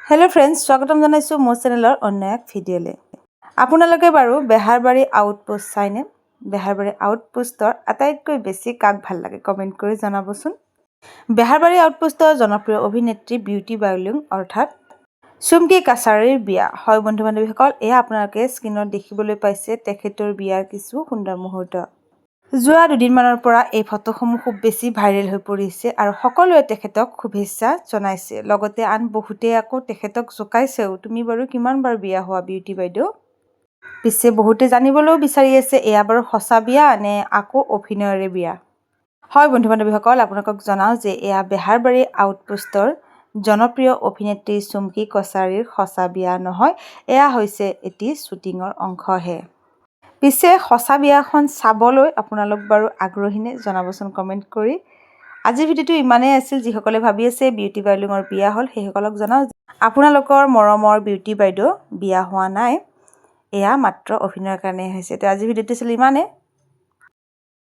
Hello friends, स्वागतम जनाइছোঁ মোৰ চেনেলৰ অন্য এক ভিডিঅ'লৈ। আপোনালোকে বাৰু বেহাৰবাৰী আউটপোষ্ট চাইনে? বেহাৰবাৰী আউটপোষ্টৰ আটাইতকৈ বেছি কাক ভাল লাগে কমেন্ট কৰি জনাবচোন। বেহাৰবাৰী আউটপোষ্টৰ জনপ্ৰিয় অভিনেত্ৰী বিউটি বাউলিং অৰ্থাৎ চুমকি কাছাৰীৰ বিয়া। হয় বন্ধু বান্ধৱীসকল, এয়া আপোনালোকে স্ক্ৰীনত দেখিবলৈ পাইছে তেখেতৰ বিয়াৰ কিছু সুন্দৰ মুহূৰ্ত। যোৱা দুদিনমানৰ পৰা এই ফটোসমূহ খুব বেছি ভাইৰেল হৈ পৰিছে আৰু সকলোৱে তেখেতক শুভেচ্ছা জনাইছে। লগতে আন বহুতে আকৌ তেখেতক জোকাইছেও, তুমি বাৰু কিমান বাৰ বিয়া হোৱা বিউটি বাইদেউ? পিছে বহুতে জানিবলৈও বিচাৰি আছে এয়া বাৰু সঁচা বিয়া নে আকৌ অভিনয়ৰে বিয়া। হয় বন্ধু বান্ধৱীসকল, আপোনালোকক জনাওঁ যে এয়া বেহাৰবাৰী আউটপোষ্টৰ জনপ্ৰিয় অভিনেত্ৰী চুমকি কছাৰীৰ সঁচা বিয়া নহয়, এয়া হৈছে এটি শ্বুটিঙৰ অংশহে। পিছে সঁচা বিয়াখন চাবলৈ আপোনালোক বাৰু আগ্ৰহীনে জনাবচোন কমেন্ট কৰি। আজিৰ ভিডিঅ'টো ইমানেই আছিল। যিসকলে ভাবি আছে বিউটি বাউলিঙৰ বিয়া হ'ল সেইসকলক জনাওঁ আপোনালোকৰ মৰমৰ বিউটি বাইদেউ বিয়া হোৱা নাই, এয়া মাত্ৰ অভিনয়ৰ কাৰণে হৈছে। তো আজিৰ ভিডিঅ'টো আছিল ইমানেই।